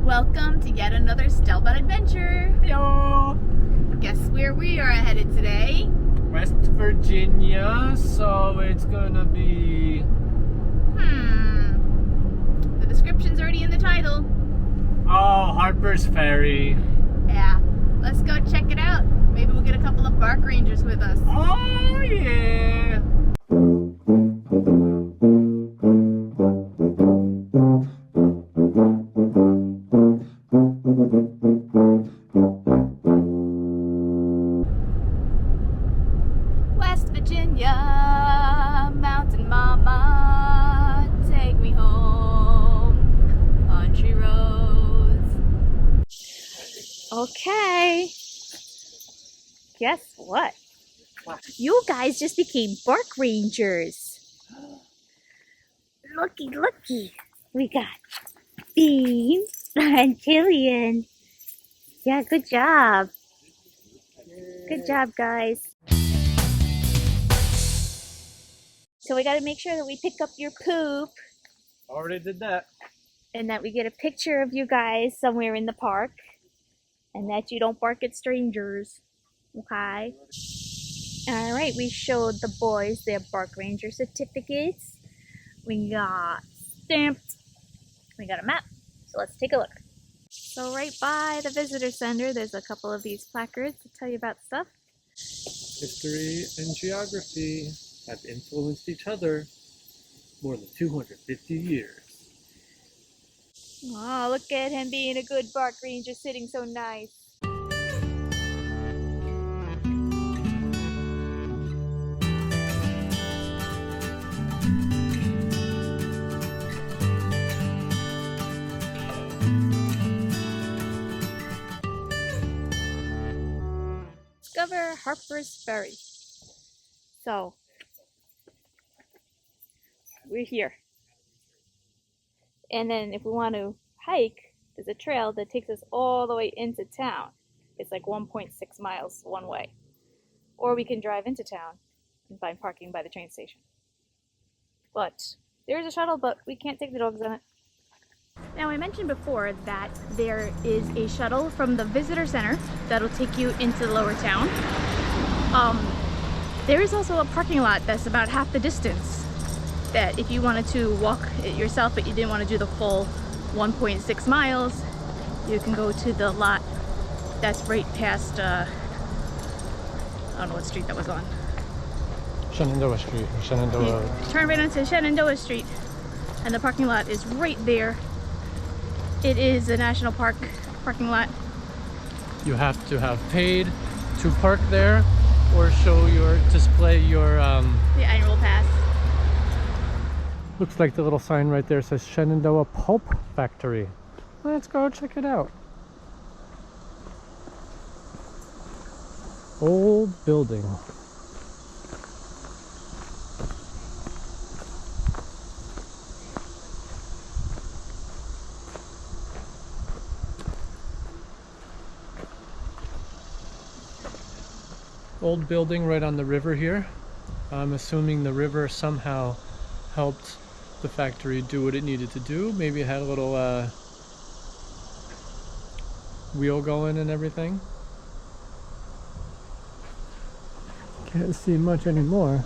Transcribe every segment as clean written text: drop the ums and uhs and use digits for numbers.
Welcome to yet another Stelbot adventure. Hello! Guess where we are headed today? West Virginia, so it's gonna be... The description's already in the title. Oh, Harpers Ferry. Yeah, let's go check it out. Maybe we'll get a couple of park rangers with us. Oh, yeah! West Virginia, mountain mama, take me home, country roads. Okay. Guess what? You guys just became park rangers. Looky. We got Bean and Jillian. Yeah, good job. Good job, guys. So we got to make sure that we pick up your poop Already did that. and that we get a picture of you guys somewhere in the park and that you don't bark at strangers. Okay? Alright, we showed the boys their park ranger certificates. We got stamped. We got a map. So let's take a look. So right by the visitor center, there's a couple of these placards to tell you about stuff. History and geography have influenced each other more than 250 years. Oh, look at him being a good park ranger, sitting so nice. Discover Harpers Ferry. So, we're here. And then if we want to hike, there's a trail that takes us all the way into town. It's like 1.6 miles one way. Or we can drive into town and find parking by the train station. But there is a shuttle, but we can't take the dogs on it. Now, I mentioned before that there is a shuttle from the visitor center that'll take you into the lower town. There is also a parking lot that's about half the distance that if you wanted to walk it yourself but you didn't want to do the full 1.6 miles, you can go to the lot that's right past, I don't know what street that was on. Shenandoah Street. Shenandoah. You turn right onto Shenandoah Street and the parking lot is right there. It is a national park parking lot. You have to have paid to park there or display your The annual pass. Looks like the little sign right there says Shenandoah Pulp Factory. Let's go check it out. Old building. Old building right on the river here. I'm assuming the river somehow helped the factory do what it needed to do. Maybe it had a little wheel going and everything. Can't see much anymore.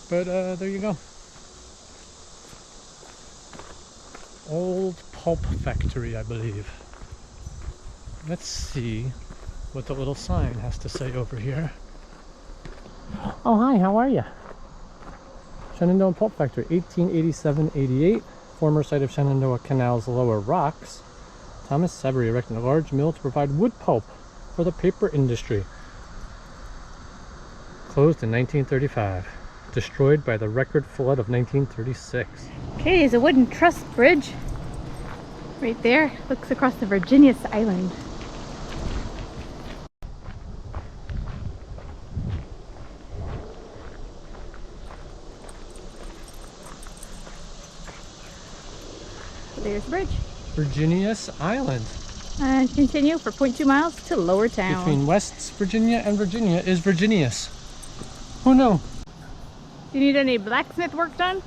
But there you go. Old pulp factory, I believe. Let's see what the little sign has to say over here. Oh, hi, how are you? Shenandoah Pulp Factory, 1887-88. Former site of Shenandoah Canal's lower rocks. Thomas Severy erected a large mill to provide wood pulp for the paper industry. Closed in 1935. Destroyed by the record flood of 1936. Okay, there's a wooden truss bridge right there. Looks across the Virginia island. There's the bridge. Virginius Island. And continue for 0.2 miles to Lower Town. Between West Virginia and Virginia is Virginius. Who knew? Do you need any blacksmith work done?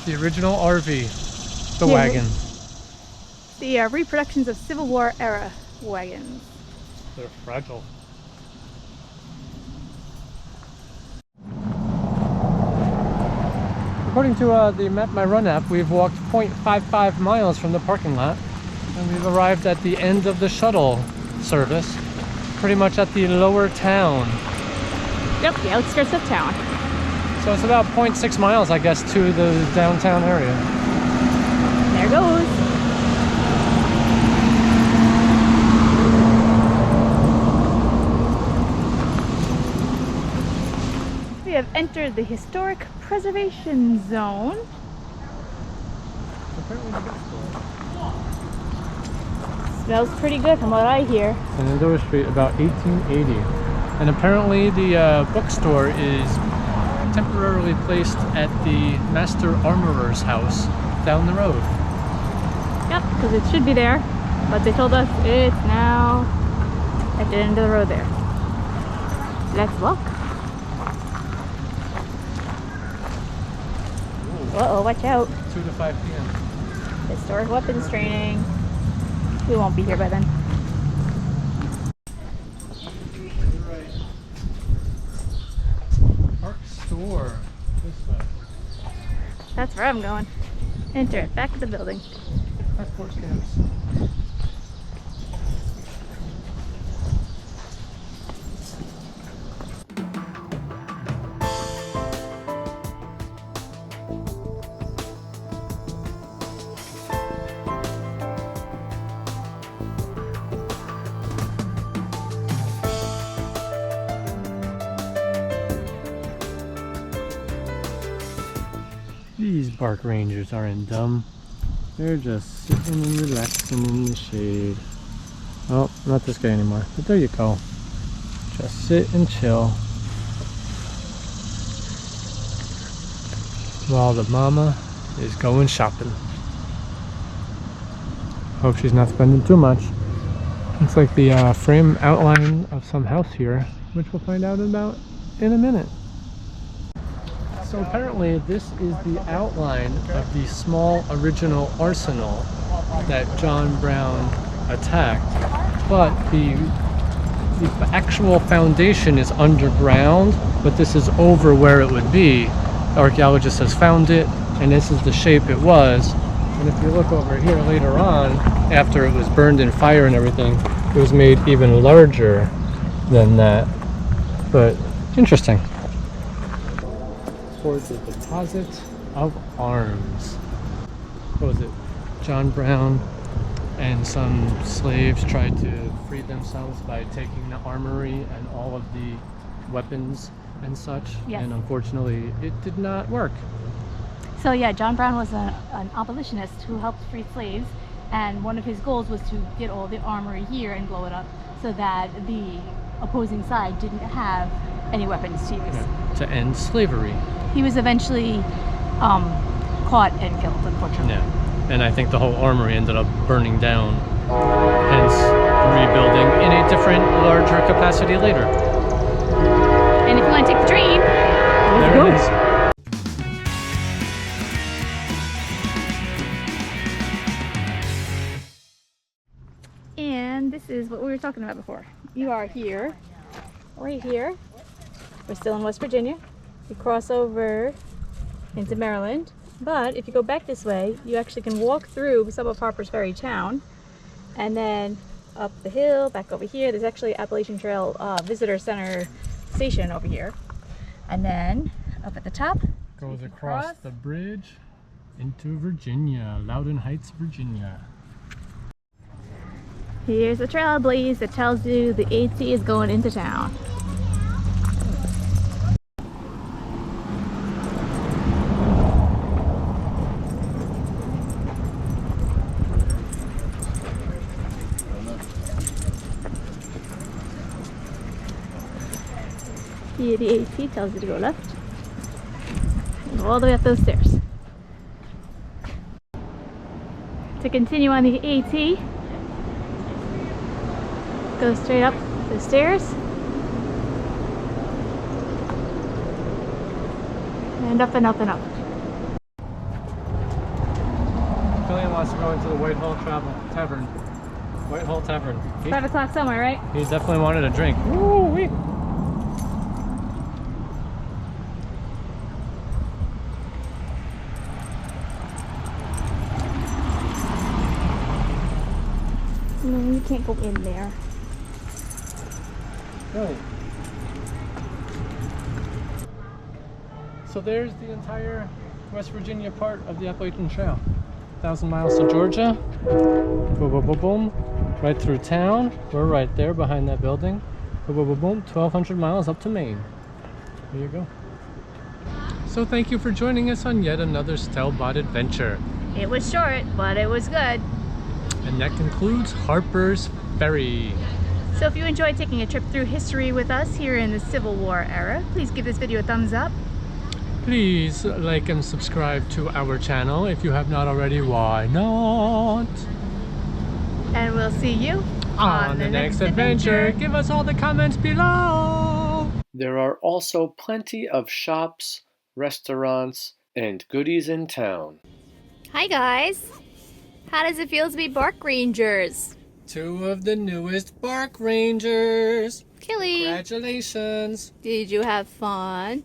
The original RV. The wagon. The reproductions of Civil War era wagons. They're fragile. According to the Map My Run app, we've walked 0.55 miles from the parking lot, and we've arrived at the end of the shuttle service, pretty much at the Lower Town. Yep, the outskirts of town. So it's about 0.6 miles, I guess, to the downtown area. There goes. We have entered the historic preservation zone. Smells pretty good from what I hear. Shenandoah Street, about 1880. And apparently the bookstore is temporarily placed at the Master Armorer's house down the road. Yep, because it should be there, but they told us it's now at the end of the road there. Let's look. Uh-oh, watch out. 2 to 5 p.m. Historic weapons training. We won't be here by then. Park store. This way. That's where I'm going. Enter it. Back to the building. Passport stamps. These park rangers aren't dumb. They're just sitting and relaxing in the shade. Oh, not this guy anymore. But there you go. Just sit and chill. While the mama is going shopping. Hope she's not spending too much. Looks like the frame outline of some house here, which we'll find out about in a minute. So apparently this is the outline of the small original arsenal that John Brown attacked, but the actual foundation is underground, but this is over where it would be. The archaeologist has found it, and this is the shape it was. And if you look over here later on, after it was burned in fire and everything, it was made even larger than that. But interesting. Towards the deposit of arms. What was it? John Brown and some slaves tried to free themselves by taking the armory and all of the weapons and such. Yes. And unfortunately it did not work. So yeah, John Brown was an abolitionist who helped free slaves, and one of his goals was to get all the armory here and blow it up so that the opposing side didn't have any weapons to use. Yeah, to end slavery. He was eventually caught and killed, unfortunately. Yeah, and I think the whole armory ended up burning down, hence rebuilding in a different, larger capacity later. And if you want to take the train, let's There go. it is. And this is what we were talking about before. You are here, right here. We're still in West Virginia. You cross over into Maryland, but if you go back this way, you actually can walk through some of Harpers Ferry town, and then up the hill, back over here. There's actually Appalachian Trail Visitor Center station over here, and then up at the top Goes across the bridge into Virginia, Loudoun Heights, Virginia. Here's a trail blaze that tells you the AT is going into town. see the AT, tells you to go left. And go all the way up those stairs. To continue on the AT, go straight up the stairs. And up and up and up. Julian wants to go into the Whitehall Tavern. Whitehall Tavern. 5 o'clock somewhere, right? He definitely wanted a drink. Woo-wee. No, you can't go in there. Really? So there's the entire West Virginia part of the Appalachian Trail. 1,000 miles to Georgia. Boom, boom, boom, boom. Right through town. We're right there behind that building. Boom, boom, boom, boom. 1,200 miles up to Maine. There you go. So thank you for joining us on yet another Stelbot adventure. It was short, but it was good. And that concludes Harpers Ferry. So if you enjoyed taking a trip through history with us here in the Civil War era, please give this video a thumbs up. Please like and subscribe to our channel. If you have not already, why not? And we'll see you On the next adventure. Give us all the comments below. There are also plenty of shops, restaurants, and goodies in town. Hi guys! How does it feel to be park rangers? 2 of the newest park rangers. Killy! Congratulations. Did you have fun?